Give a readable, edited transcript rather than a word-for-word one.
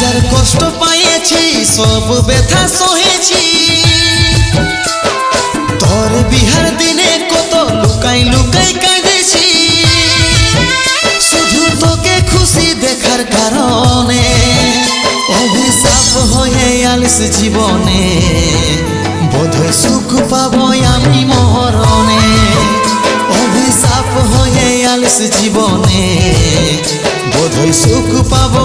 হাজার কষ্ট পাইছি সব ব্যথা সহেছি তোর বিহার দিনে কত লুকাই লুকাই কাঁদেছি শুধু তোকে খুশি দেখার কারণে অভিশাপ হয়ে আলিস জীবনে বোধহয় সুখ পাবো আমি মরণে অভিশাপ হয়ে আলিস জীবনে বোধহয় সুখ পাবো